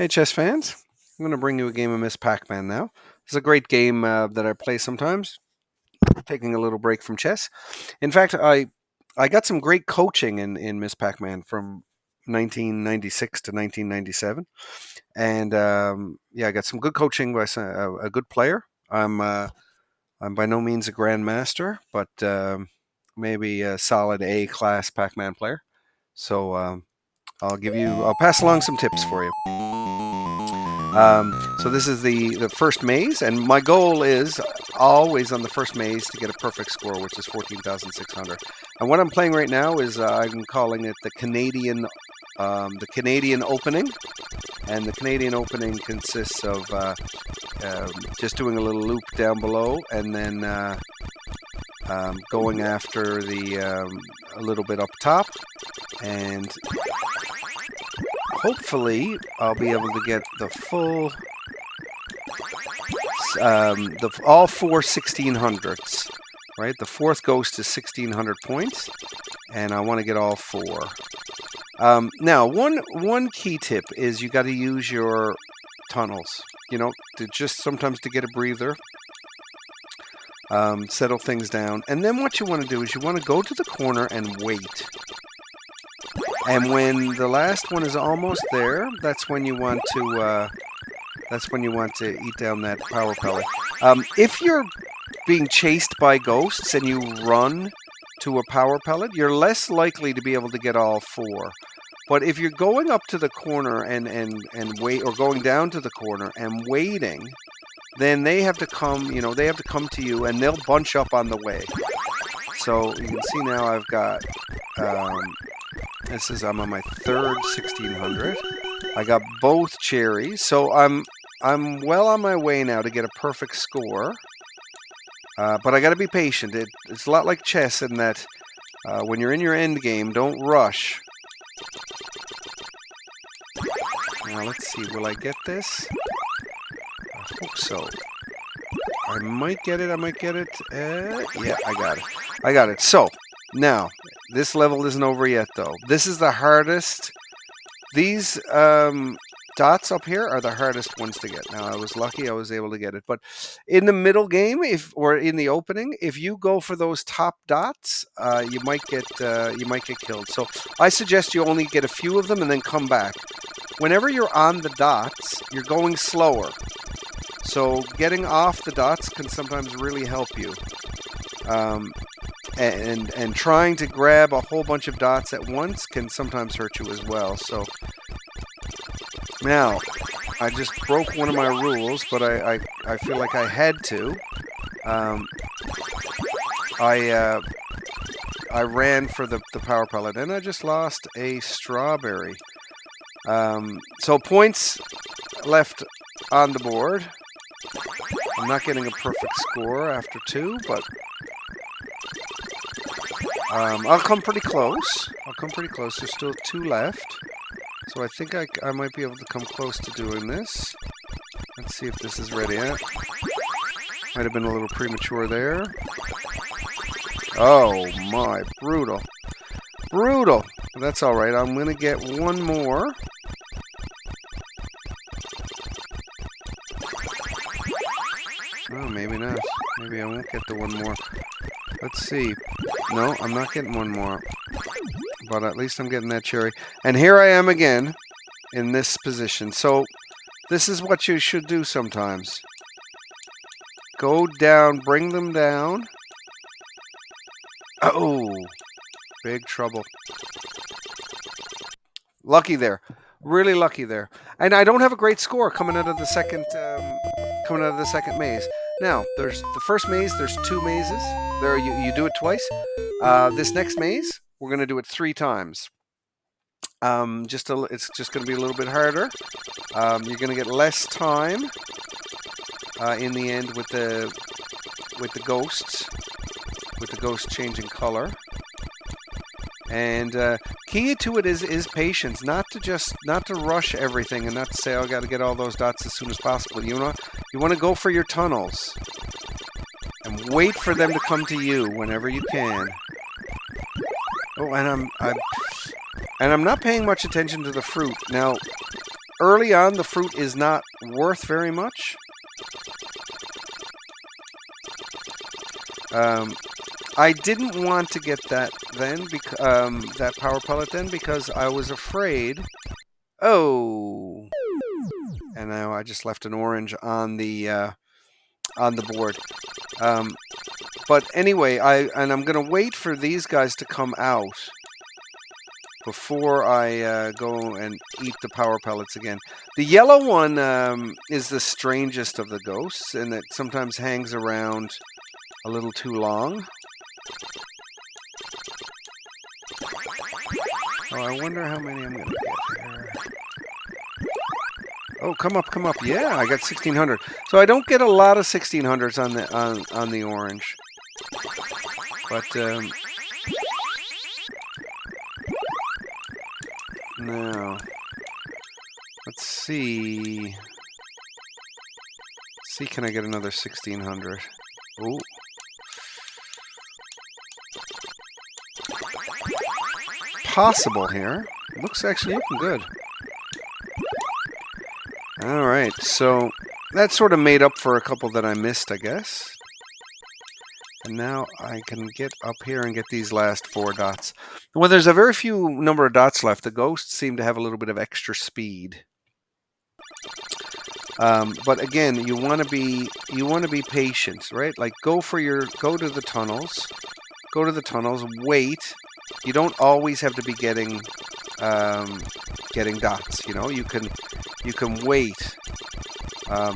Hey, chess fans. I'm going to bring you a game of Miss Pac-Man now. It's a great game that I play sometimes, taking a little break from chess. In fact, I got some great coaching in Miss Pac-Man from 1996 to 1997. And yeah, I got some good coaching by a good player. I'm by no means a grandmaster, but maybe a solid A-class Pac-Man player. So I'll pass along some tips for you. So this is the first maze, and my goal is always on the first maze to get a perfect score, which is 14,600. And what I'm playing right now is I'm calling it the Canadian opening, and the Canadian opening consists of just doing a little loop down below, and then going after a little bit up top, and hopefully I'll be able to get the full, all four 1600s, right? The fourth ghost is 1600 points, and I want to get all four. Now, one key tip is you got to use your tunnels, to just sometimes to get a breather, settle things down. And then what you want to do is you want to go to the corner and wait. And when the last one is almost there, that's when you want to eat down that power pellet. If you're being chased by ghosts and you run to a power pellet, you're less likely to be able to get all four. But if you're going up to the corner and wait, or going down to the corner and waiting, then they have to come. They have to come to you, and they'll bunch up on the way. So you can see now I've got. I'm on my third 1600. I got both cherries, so I'm well on my way now to get a perfect score. But I got to be patient. It's a lot like chess in that when you're in your end game, don't rush. Now let's see. Will I get this? I hope so. I might get it. Yeah, I got it. So. Now, this level isn't over yet, though. This is the hardest. These dots up here are the hardest ones to get. Now, I was lucky I was able to get it. But in the middle game, or in the opening, if you go for those top dots, you might get killed. So I suggest you only get a few of them and then come back. Whenever you're on the dots, you're going slower. So getting off the dots can sometimes really help you. And trying to grab a whole bunch of dots at once can sometimes hurt you as well. So now I just broke one of my rules, but I feel like I had to. I ran for the power pellet, and I just lost a strawberry. So points left on the board. I'm not getting a perfect score after two, but I'll come pretty close. There's still two left. So I think I might be able to come close to doing this. Let's see if this is ready yet. Might have been a little premature there. Oh my, brutal. That's all right. I'm going to get one more. Oh, maybe not. Maybe I won't get the one more. Let's see. No, I'm not getting one more. But at least I'm getting that cherry. And here I am again in this position. So this is what you should do sometimes. Go down, bring them down. Oh, big trouble. Lucky there. Really lucky there. And I don't have a great score coming out of the second maze. Now, there's the first maze, there's two mazes. There you do it twice. This next maze, we're going to do it 3 times. It's just going to be a little bit harder. You're going to get less time in the end with the ghosts, with the ghosts changing color. And key to it is patience, not to rush everything, and not to say, "Oh, I got to get all those dots as soon as possible." You want to go for your tunnels and wait for them to come to you whenever you can. Oh, and I'm not paying much attention to the fruit now. early on, the fruit is not worth very much. I didn't want to get that then, that power pellet then, because I was afraid. Oh, and now I just left an orange on the board. But anyway, I'm gonna wait for these guys to come out before I go and eat the power pellets again. The yellow one is the strangest of the ghosts, and it sometimes hangs around a little too long. Oh, I wonder how many I'm gonna get here. Oh, come up, come up! Yeah, I got 1600. So I don't get a lot of 1600s on the orange, but now let's see. See, can I get another 1600? Oh. Possible here. Looks actually looking good. All right, so that sort of made up for a couple that I missed, I guess. And now I can get up here and get these last 4 dots. Well, there's a very few number of dots left. The ghosts seem to have a little bit of extra speed. But again, you want to be patient, right? Like go to the tunnels. Go to the tunnels, wait. You don't always have to be getting dots, you know. You can wait.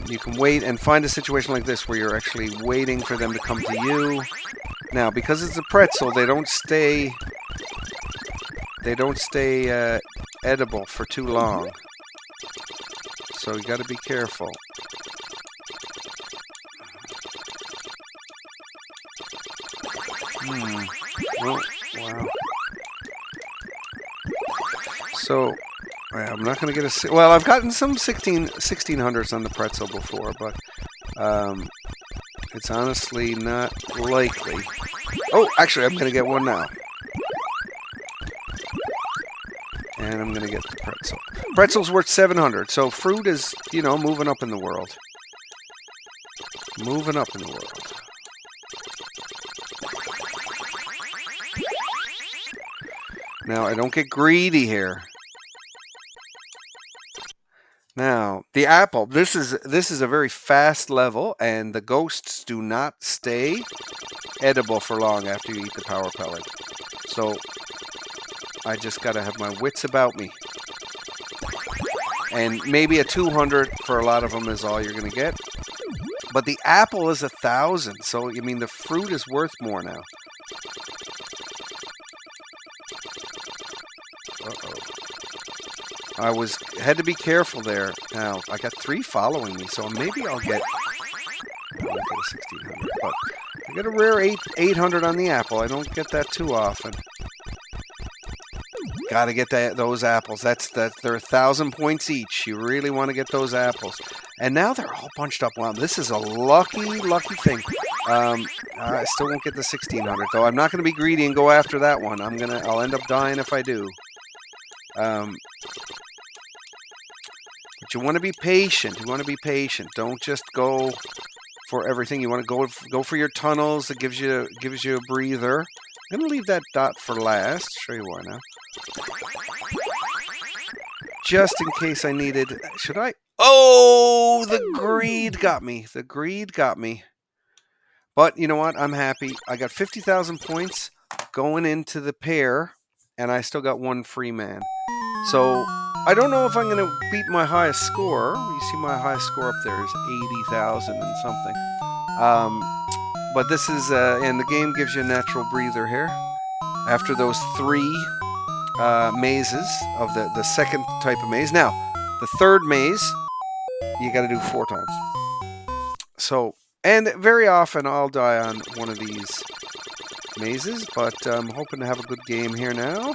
You can wait and find a situation like this where you're actually waiting for them to come to you. Now, because it's a pretzel, they don't stay edible for too long. So you got to be careful. Oh, wow. So, I'm not going to get well, I've gotten some 1600s on the pretzel before, but it's honestly not likely. Oh, actually, I'm going to get one now. And I'm going to get the pretzel. Pretzel's worth 700, so fruit is, you know, moving up in the world. Moving up in the world. Now, I don't get greedy here. Now, the apple. This is a very fast level, and the ghosts do not stay edible for long after you eat the power pellet. So, I just got to have my wits about me. And maybe a 200 for a lot of them is all you're going to get. But the apple is 1,000, so, I mean, the fruit is worth more now. Uh-oh. I had to be careful there. Now, I got 3 following me, so maybe I'll get a 1,600. But I get a rare 800 on the apple. I don't get that too often. Got to get those apples. They're 1,000 points each. You really want to get those apples. And now they're all bunched up. Wow, this is a lucky thing. I still won't get the 1,600 though. I'm not going to be greedy and go after that one. I'll end up dying if I do. But you want to be patient. You want to be patient. Don't just go for everything. You want to go for your tunnels. It gives you a breather. I'm going to leave that dot for last. Show you why now. Just in case I needed. Should I? Oh, the greed got me. The greed got me. But you know what? I'm happy. I got 50,000 points going into the pair, and I still got 1 free man. So I don't know if I'm going to beat my highest score. You see my highest score up there is 80,000 and something. But this is, and the game gives you a natural breather here. After those 3 mazes of the second type of maze. Now, the third maze, you got to do 4 times. So, and very often I'll die on one of these mazes, but I'm hoping to have a good game here now.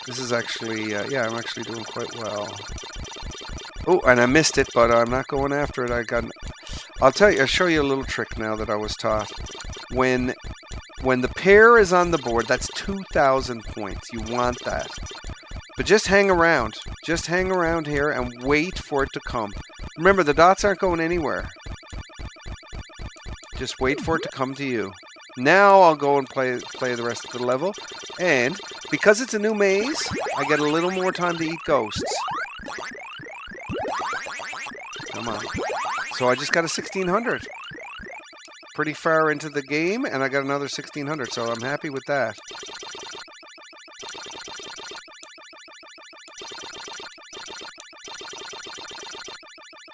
This is actually, yeah, I'm actually doing quite well. Oh, and I missed it, but I'm not going after it. I'll show you a little trick now that I was taught. When the pair is on the board, that's 2,000 points. You want that. But just hang around. Just hang around here and wait for it to come. Remember, the dots aren't going anywhere. Just wait for it to come to you. Now I'll go and play the rest of the level. And because it's a new maze, I get a little more time to eat ghosts. Come on. So I just got a 1600. Pretty far into the game, and I got another 1600, so I'm happy with that.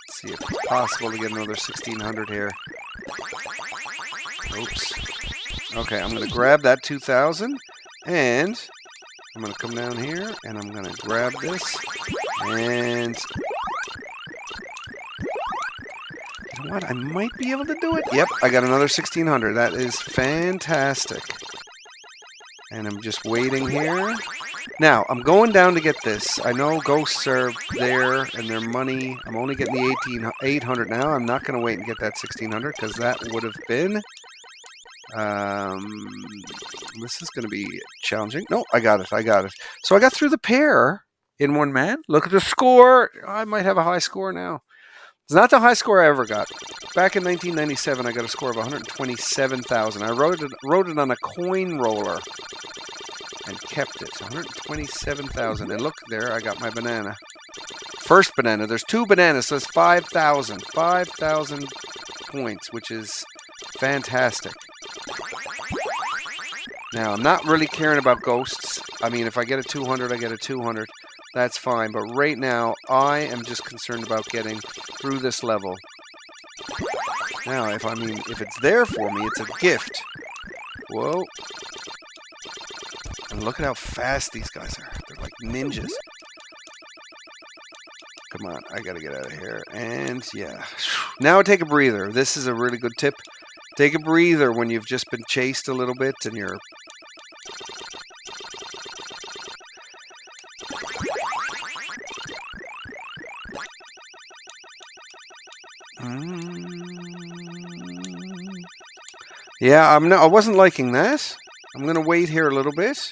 Let's see if it's possible to get another 1600 here. Oops. Okay, I'm going to grab that 2000, and I'm going to come down here, and I'm going to grab this, and you know what? I might be able to do it. Yep, I got another 1600. That is fantastic. And I'm just waiting here. Now, I'm going down to get this. I know ghosts are there and their money. I'm only getting the 800 now. I'm not going to wait and get that 1600 because that would have been... this is going to be challenging. No, I got it. I got it. So I got through the pair in one man. Look at the score. I might have a high score now. It's not the high score I ever got. Back in 1997, I got a score of 127,000. I wrote it on a coin roller and kept it. 127,000. And look there, I got my banana. First banana. There's 2 bananas, so it's 5,000. 5,000 points, which is fantastic. Now, I'm not really caring about ghosts. I mean, if I get a 200, I get a 200. That's fine. But right now, I am just concerned about getting through this level. Now, if it's there for me, it's a gift. Whoa. And look at how fast these guys are. They're like ninjas. Come on, I gotta get out of here. And yeah. Now take a breather. This is a really good tip. Take a breather when you've just been chased a little bit and you're... Yeah, I wasn't liking that. I'm going to wait here a little bit.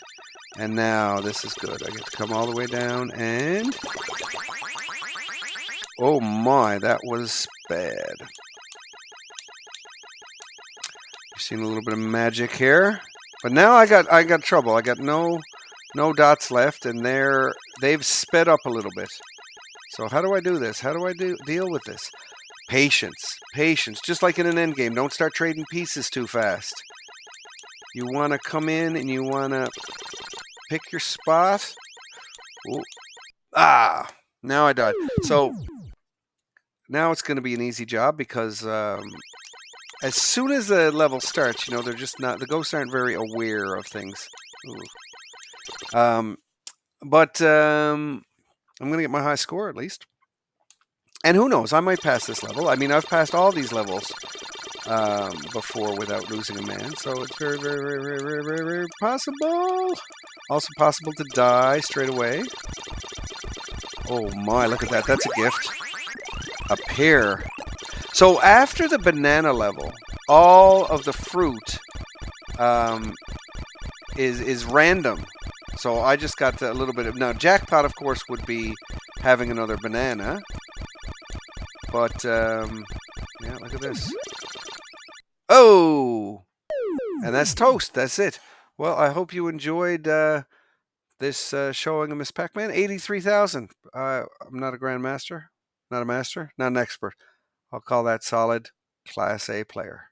And now this is good. I get to come all the way down and... Oh my, that was bad. You've seen a little bit of magic here. But now I got trouble. I got no dots left, and they've sped up a little bit. So how do I do this? How do I deal with this? Patience. Patience. Just like in an endgame. Don't start trading pieces too fast. You want to come in and you want to pick your spot. Ooh. Ah! Now I died. So now it's going to be an easy job because as soon as the level starts, they're just not... The ghosts aren't very aware of things. But I'm going to get my high score at least. And who knows, I might pass this level. I mean, I've passed all these levels before without losing a man. So it's very, very, very, very, very, very, very possible. Also possible to die straight away. Oh my, look at that. That's a gift. A pear. So after the banana level, all of the fruit is random. So I just got a little bit of... Now, jackpot, of course, would be having another banana. But, yeah, look at this. Oh! And that's toast. That's it. Well, I hope you enjoyed this showing of Miss Pac-Man. 83,000. I'm not a grandmaster. Not a master. Not an expert. I'll call that solid Class A player.